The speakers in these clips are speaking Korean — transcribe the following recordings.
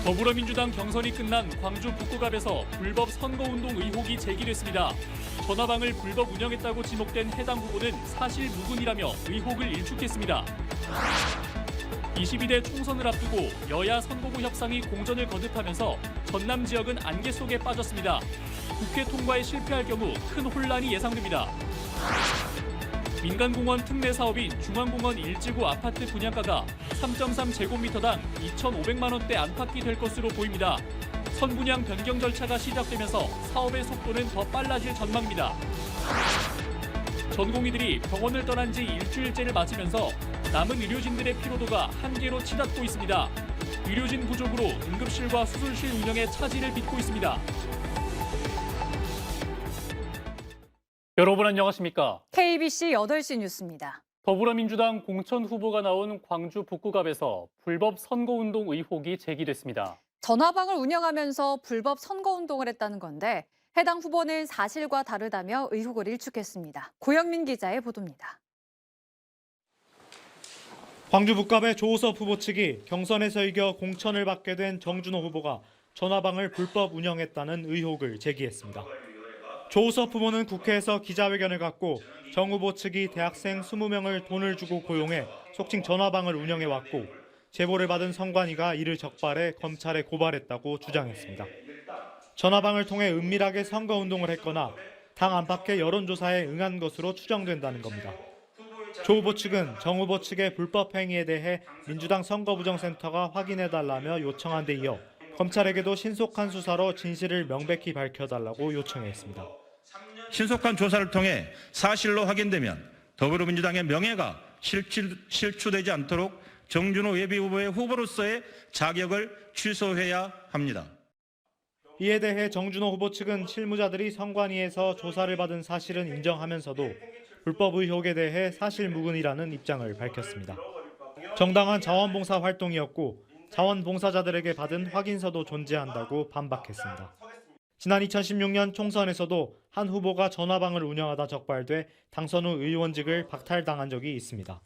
더불어민주당 경선이 끝난 광주 북구갑에서 불법 선거운동 의혹이 제기됐습니다. 전화방을 불법 운영했다고 지목된 해당 후보는 사실 무근이라며 의혹을 일축했습니다. 22대 총선을 앞두고 여야 선거구 협상이 공전을 거듭하면서 전남 지역은 안개 속에 빠졌습니다. 국회 통과에 실패할 경우 큰 혼란이 예상됩니다. 민간공원 특례 사업인 중앙공원 1지구 아파트 분양가가 3.3제곱미터당 2,500만 원대 안팎이 될 것으로 보입니다. 선분양 변경 절차가 시작되면서 사업의 속도는 더 빨라질 전망입니다. 전공의들이 병원을 떠난 지 일주일째를 맞으면서 남은 의료진들의 피로도가 한계로 치닫고 있습니다. 의료진 부족으로 응급실과 수술실 운영에 차질을 빚고 있습니다. 여러분 안녕하십니까? KBC 8시 뉴스입니다. 더불어민주당 공천 후보가 나온 광주 북구갑에서 불법 선거운동 의혹이 제기됐습니다. 전화방을 운영하면서 불법 선거운동을 했다는 건데 해당 후보는 사실과 다르다며 의혹을 일축했습니다. 고영민 기자의 보도입니다. 광주 북갑의 조호섭 후보 측이 경선에서 이겨 공천을 받게 된 정준호 후보가 전화방을 불법 운영했다는 의혹을 제기했습니다. 조호섭 후보는 국회에서 기자회견을 갖고 정 후보 측이 대학생 20명을 돈을 주고 고용해 속칭 전화방을 운영해왔고 제보를 받은 선관위가 이를 적발해 검찰에 고발했다고 주장했습니다. 전화방을 통해 은밀하게 선거운동을 했거나 당 안팎의 여론조사에 응한 것으로 추정된다는 겁니다. 조 후보 측은 정 후보 측의 불법 행위에 대해 민주당 선거부정센터가 확인해달라며 요청한 데 이어 검찰에게도 신속한 수사로 진실을 명백히 밝혀달라고 요청했습니다. 신속한 조사를 통해 사실로 확인되면 더불어민주당의 명예가 실추되지 않도록 정준호 예비후보의 후보로서의 자격을 취소해야 합니다. 이에 대해 정준호 후보 측은 실무자들이 선관위에서 조사를 받은 사실은 인정하면서도 불법 의혹에 대해 사실무근이라는 입장을 밝혔습니다. 정당한 자원봉사 활동이었고 자원봉사자들에게 받은 확인서도 존재한다고 반박했습니다. 지난 2016년 총선에서도 한 후보가 전화방을 운영하다 적발돼 당선 후 의원직을 박탈당한 적이 있습니다.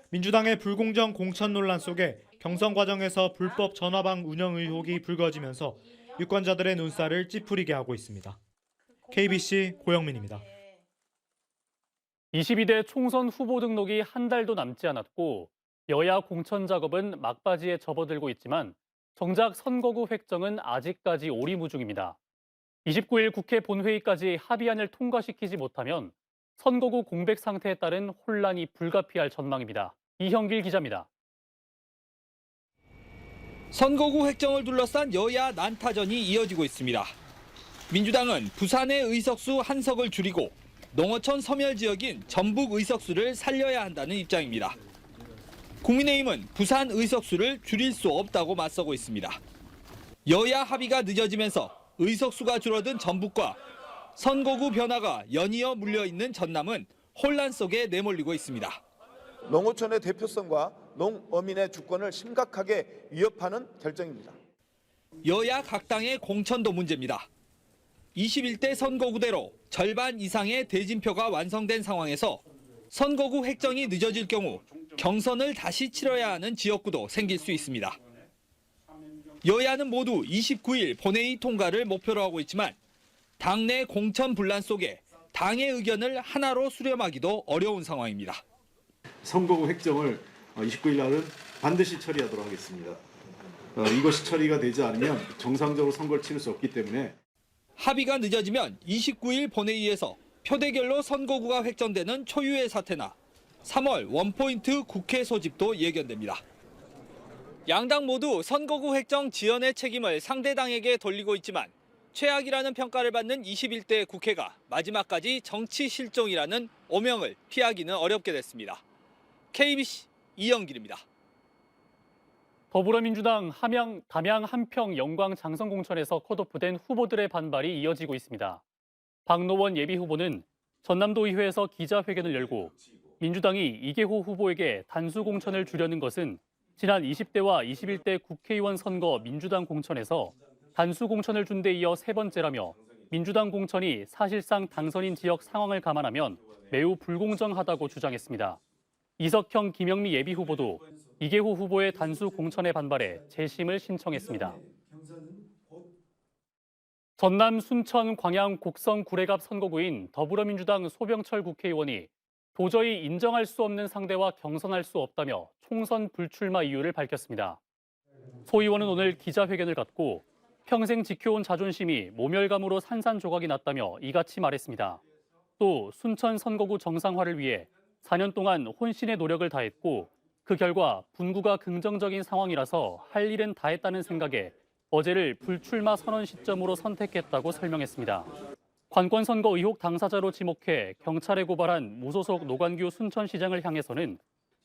민주당의 불공정 공천 논란 속에 경선 과정에서 불법 전화방 운영 의혹이 불거지면서 유권자들의 눈살을 찌푸리게 하고 있습니다. KBC 고영민입니다. 22대 총선 후보 등록이 한 달도 남지 않았고 여야 공천 작업은 막바지에 접어들고 있지만 정작 선거구 획정은 아직까지 오리무중입니다. 29일 국회 본회의까지 합의안을 통과시키지 못하면 선거구 공백 상태에 따른 혼란이 불가피할 전망입니다. 이형길 기자입니다. 선거구 획정을 둘러싼 여야 난타전이 이어지고 있습니다. 민주당은 부산의 의석수 한 석을 줄이고 농어촌 섬열 지역인 전북 의석수를 살려야 한다는 입장입니다. 국민의힘은 부산 의석수를 줄일 수 없다고 맞서고 있습니다. 여야 합의가 늦어지면서 의석수가 줄어든 전북과 선거구 변화가 연이어 물려있는 전남은 혼란 속에 내몰리고 있습니다. 농어촌의 대표성과 농어민의 주권을 심각하게 위협하는 결정입니다. 여야 각 당의 공천도 문제입니다. 21대 선거구대로 절반 이상의 대진표가 완성된 상황에서 선거구 획정이 늦어질 경우 경선을 다시 치러야 하는 지역구도 생길 수 있습니다. 여야는 모두 29일 본회의 통과를 목표로 하고 있지만 당내 공천 분란 속에 당의 의견을 하나로 수렴하기도 어려운 상황입니다. 선거구 획정을 29일 날은 반드시 처리하도록 하겠습니다. 이것이 처리가 되지 않으면 정상적으로 선거를 치를 수 없기 때문에 합의가 늦어지면 29일 본회의에서 표대결로 선거구가 획정되는 초유의 사태나 3월 원포인트 국회 소집도 예견됩니다. 양당 모두 선거구 획정 지연의 책임을 상대당에게 돌리고 있지만 최악이라는 평가를 받는 21대 국회가 마지막까지 정치 실종이라는 오명을 피하기는 어렵게 됐습니다. KBC 이영길입니다. 더불어민주당 담양 한평 영광 장성 공천에서 컷오프된 후보들의 반발이 이어지고 있습니다. 박노원 예비후보는 전남도 의회에서 기자회견을 열고 민주당이 이계호 후보에게 단수 공천을 주려는 것은 지난 20대와 21대 국회의원 선거 민주당 공천에서 단수 공천을 준 데 이어 세 번째라며 민주당 공천이 사실상 당선인 지역 상황을 감안하면 매우 불공정하다고 주장했습니다. 이석형, 김영미 예비후보도 이계호 후보의 단수 공천에 반발해 재심을 신청했습니다. 전남 순천 광양 곡성 구례갑 선거구인 더불어민주당 소병철 국회의원이 도저히 인정할 수 없는 상대와 경선할 수 없다며 총선 불출마 이유를 밝혔습니다. 소 의원은 오늘 기자회견을 갖고 평생 지켜온 자존심이 모멸감으로 산산조각이 났다며 이같이 말했습니다. 또 순천 선거구 정상화를 위해 4년 동안 혼신의 노력을 다했고 그 결과 분구가 긍정적인 상황이라서 할 일은 다 했다는 생각에 어제를 불출마 선언 시점으로 선택했다고 설명했습니다. 관권 선거 의혹 당사자로 지목해 경찰에 고발한 무소속 노관규 순천시장을 향해서는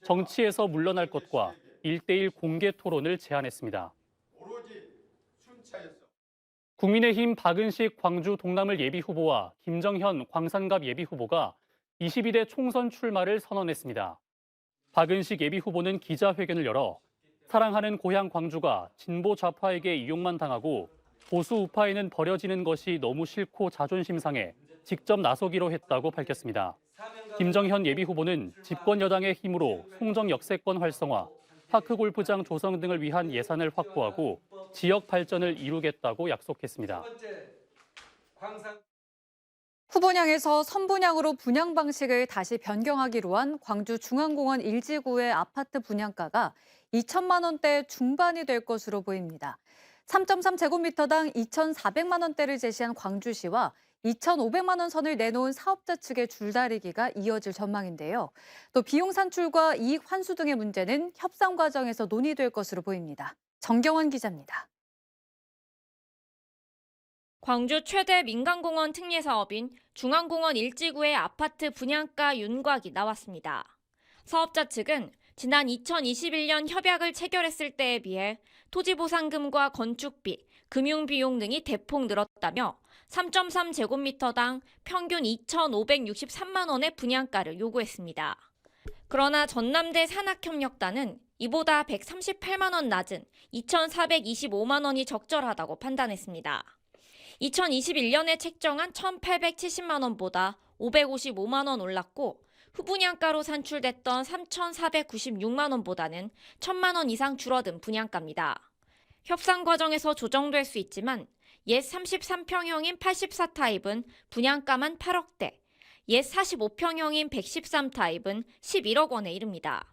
정치에서 물러날 것과 1대1 공개 토론을 제안했습니다. 국민의힘 박은식 광주 동남을 예비후보와 김정현 광산갑 예비후보가 22대 총선 출마를 선언했습니다. 박은식 예비후보는 기자회견을 열어 사랑하는 고향 광주가 진보 좌파에게 이용만 당하고 보수 우파에는 버려지는 것이 너무 싫고 자존심 상해 직접 나서기로 했다고 밝혔습니다. 김정현 예비후보는 집권 여당의 힘으로 송정 역세권 활성화, 파크골프장 조성 등을 위한 예산을 확보하고 지역 발전을 이루겠다고 약속했습니다. 후보냥에서 선분양으로 분양 방식을 다시 변경하기로 한 광주 중앙공원 1지구의 아파트 분양가가 2천만 원대 중반이 될 것으로 보입니다. 3.3제곱미터당 2,400만 원대를 제시한 광주시와 2,500만 원 선을 내놓은 사업자 측의 줄다리기가 이어질 전망인데요. 또 비용 산출과 이익 환수 등의 문제는 협상 과정에서 논의될 것으로 보입니다. 정경원 기자입니다. 광주 최대 민간공원 특례 사업인 중앙공원 1지구의 아파트 분양가 윤곽이 나왔습니다. 사업자 측은 지난 2021년 협약을 체결했을 때에 비해 토지보상금과 건축비, 금융비용 등이 대폭 늘었다며 3.3제곱미터당 평균 2,563만 원의 분양가를 요구했습니다. 그러나 전남대 산학협력단은 이보다 138만 원 낮은 2,425만 원이 적절하다고 판단했습니다. 2021년에 책정한 1,870만 원보다 555만 원 올랐고 후분양가로 산출됐던 3,496만 원보다는 1,000만 원 이상 줄어든 분양가입니다. 협상 과정에서 조정될 수 있지만 옛 33평형인 84타입은 분양가만 8억대, 옛 45평형인 113타입은 11억 원에 이릅니다.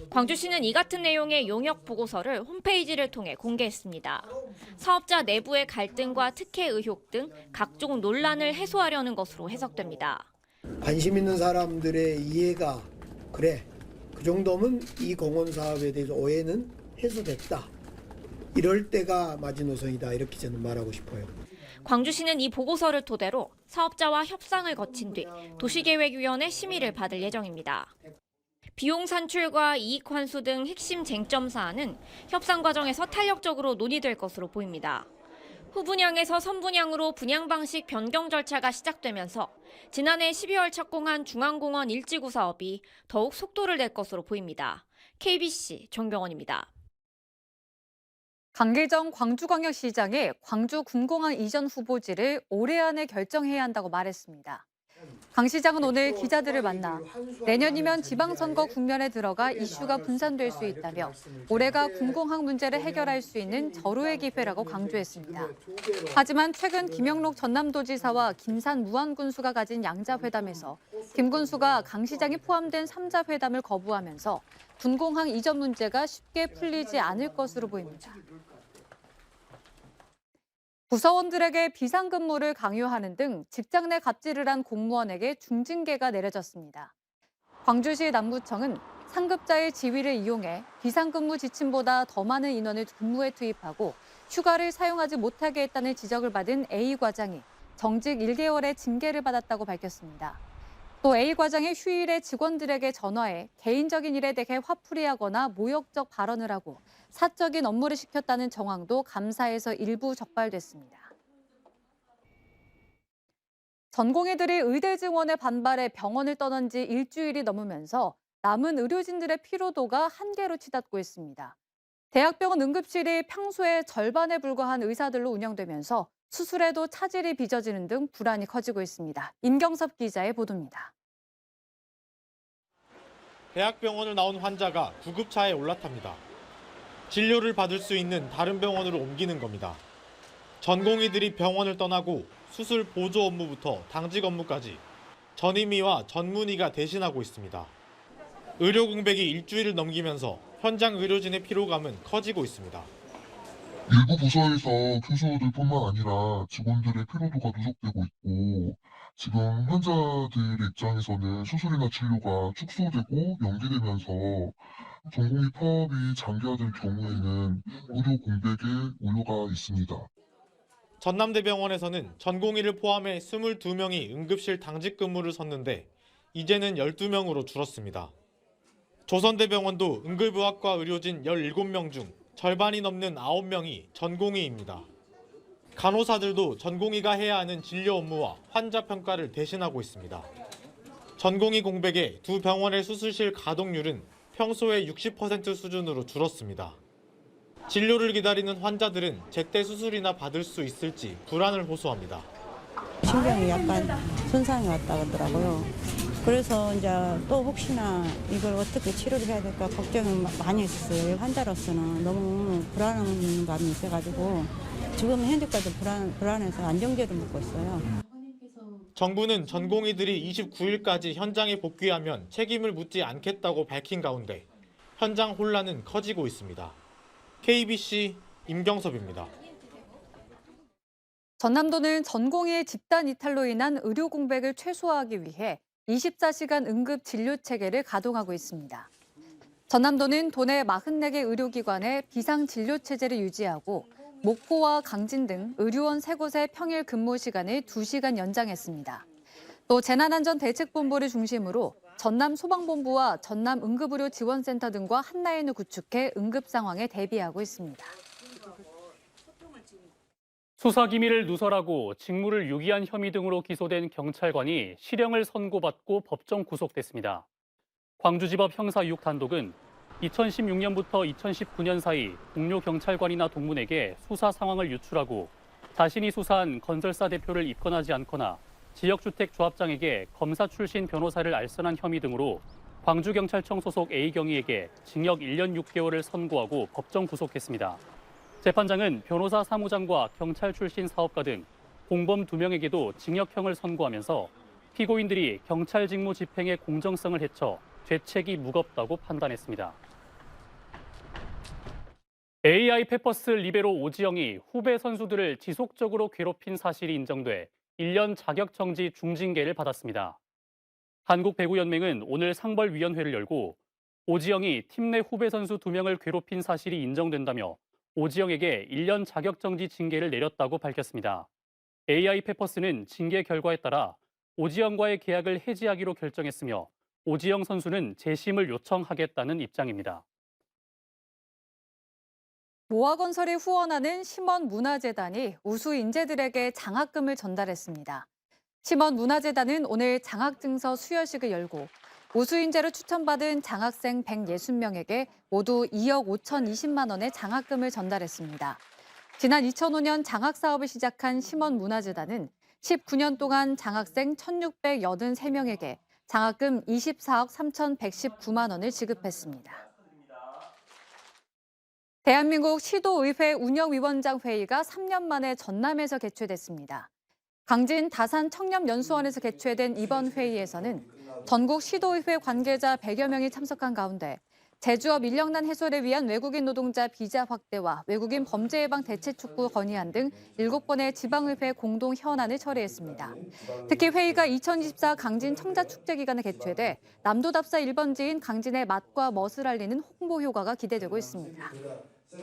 광주시는 이 같은 내용의 용역 보고서를 홈페이지를 통해 공개했습니다. 사업자 내부의 갈등과 특혜 의혹 등 각종 논란을 해소하려는 것으로 해석됩니다. 관심 있는 사람들의 이해가 그래, 그 정도면 이 공원 사업에 대해서 오해는 해소됐다. 이럴 때가 마지노선이다. 이렇게 저는 말하고 싶어요. 광주시는 이 보고서를 토대로 사업자와 협상을 거친 뒤 도시계획위원회 심의를 받을 예정입니다. 비용 산출과 이익 환수 등 핵심 쟁점 사안은 협상 과정에서 탄력적으로 논의될 것으로 보입니다. 후분양에서 선분양으로 분양 방식 변경 절차가 시작되면서 지난해 12월 착공한 중앙공원 1지구 사업이 더욱 속도를 낼 것으로 보입니다. KBC 정병원입니다. 강기정 광주광역시장이 광주 군공항 이전 후보지를 올해 안에 결정해야 한다고 말했습니다. 강 시장은 오늘 기자들을 만나 내년이면 지방선거 국면에 들어가 이슈가 분산될 수 있다며 올해가 군공항 문제를 해결할 수 있는 절호의 기회라고 강조했습니다. 하지만 최근 김영록 전남도지사와 김산 무안군수가 가진 양자회담에서 김 군수가 강 시장이 포함된 3자 회담을 거부하면서 군공항 이전 문제가 쉽게 풀리지 않을 것으로 보입니다. 부서원들에게 비상근무를 강요하는 등 직장 내 갑질을 한 공무원에게 중징계가 내려졌습니다. 광주시 남구청은 상급자의 지위를 이용해 비상근무 지침보다 더 많은 인원을 근무에 투입하고 휴가를 사용하지 못하게 했다는 지적을 받은 A 과장이 정직 1개월의 징계를 받았다고 밝혔습니다. 또 A 과장의 휴일에 직원들에게 전화해 개인적인 일에 대해 화풀이하거나 모욕적 발언을 하고 사적인 업무를 시켰다는 정황도 감사에서 일부 적발됐습니다. 전공의들이 의대 증원에 반발해 병원을 떠난 지 일주일이 넘으면서 남은 의료진들의 피로도가 한계로 치닫고 있습니다. 대학병원 응급실이 평소의 절반에 불과한 의사들로 운영되면서 수술에도 차질이 빚어지는 등 불안이 커지고 있습니다. 임경섭 기자의 보도입니다. 대학병원을 나온 환자가 구급차에 올라탑니다. 진료를 받을 수 있는 다른 병원으로 옮기는 겁니다. 전공의들이 병원을 떠나고 수술 보조 업무부터 당직 업무까지 전임의와 전문의가 대신하고 있습니다. 의료 공백이 일주일을 넘기면서 현장 의료진의 피로감은 커지고 있습니다. 일부 부서에서 교수들뿐만 아니라 직원들의 피로도가 누적되고 있고 지금 환자들의 입장에서는 수술이나 진료가 축소되고 연기되면서 전공의 파업이 장기화될 경우에는 의료 공백의 우려가 있습니다. 전남대병원에서는 전공의를 포함해 22명이 응급실 당직 근무를 섰는데 이제는 12명으로 줄었습니다. 조선대병원도 응급의학과 의료진 17명 중 절반이 넘는 9명이 전공의입니다. 간호사들도 전공의가 해야 하는 진료 업무와 환자 평가를 대신하고 있습니다. 전공의 공백에 두 병원의 수술실 가동률은 평소의 60% 수준으로 줄었습니다. 진료를 기다리는 환자들은 제때 수술이나 받을 수 있을지 불안을 호소합니다. 신경이 약간 손상이 왔다 그러더라고요. 그래서 이제 또 혹시나 이걸 어떻게 치료를 해야 될까 걱정을 많이 했어요. 환자로서는 너무 불안한 감이 있어가지고 지금 현재까지 불안해서 안정제를 먹고 있어요. 정부는 전공의들이 29일까지 현장에 복귀하면 책임을 묻지 않겠다고 밝힌 가운데 현장 혼란은 커지고 있습니다. KBC 임경섭입니다. 전남도는 전공의의 집단 이탈로 인한 의료 공백을 최소화하기 위해 24시간 응급 진료 체계를 가동하고 있습니다. 전남도는 도내 44개 의료기관에 비상 진료 체제를 유지하고 목포와 강진 등 의료원 3곳의 평일 근무 시간을 2시간 연장했습니다. 또 재난안전대책본부를 중심으로 전남 소방본부와 전남 응급의료지원센터 등과 한라인을 구축해 응급 상황에 대비하고 있습니다. 수사 기밀을 누설하고 직무를 유기한 혐의 등으로 기소된 경찰관이 실형을 선고받고 법정 구속됐습니다. 광주지법 형사 6 단독은 2016년부터 2019년 사이 동료 경찰관이나 동문에게 수사 상황을 유출하고 자신이 수사한 건설사 대표를 입건하지 않거나 지역주택 조합장에게 검사 출신 변호사를 알선한 혐의 등으로 광주경찰청 소속 A경위에게 징역 1년 6개월을 선고하고 법정 구속했습니다. 재판장은 변호사 사무장과 경찰 출신 사업가 등 공범 2명에게도 징역형을 선고하면서 피고인들이 경찰 직무 집행의 공정성을 해쳐 죄책이 무겁다고 판단했습니다. AI 페퍼스 리베로 오지영이 후배 선수들을 지속적으로 괴롭힌 사실이 인정돼 1년 자격정지 중징계를 받았습니다. 한국배구연맹은 오늘 상벌위원회를 열고 오지영이 팀 내 후배 선수 2명을 괴롭힌 사실이 인정된다며 오지영에게 1년 자격정지 징계를 내렸다고 밝혔습니다. AI 페퍼스는 징계 결과에 따라 오지영과의 계약을 해지하기로 결정했으며 오지영 선수는 재심을 요청하겠다는 입장입니다. 모아건설이 후원하는 심원문화재단이 우수 인재들에게 장학금을 전달했습니다. 심원문화재단은 오늘 장학증서 수여식을 열고 우수 인재로 추천받은 장학생 160명에게 모두 2억 5,020만 원의 장학금을 전달했습니다. 지난 2005년 장학사업을 시작한 심원문화재단은 19년 동안 장학생 1,683명에게 장학금 24억 3,119만 원을 지급했습니다. 대한민국 시도의회 운영위원장 회의가 3년 만에 전남에서 개최됐습니다. 강진 다산 청렴연수원에서 개최된 이번 회의에서는 전국 시도의회 관계자 100여 명이 참석한 가운데 제조업 인력난 해소를 위한 외국인 노동자 비자 확대와 외국인 범죄 예방 대책 촉구 건의안 등 7번의 지방의회 공동 현안을 처리했습니다. 특히 회의가 2024 강진 청자축제 기간에 개최돼 남도답사 1번지인 강진의 맛과 멋을 알리는 홍보 효과가 기대되고 있습니다.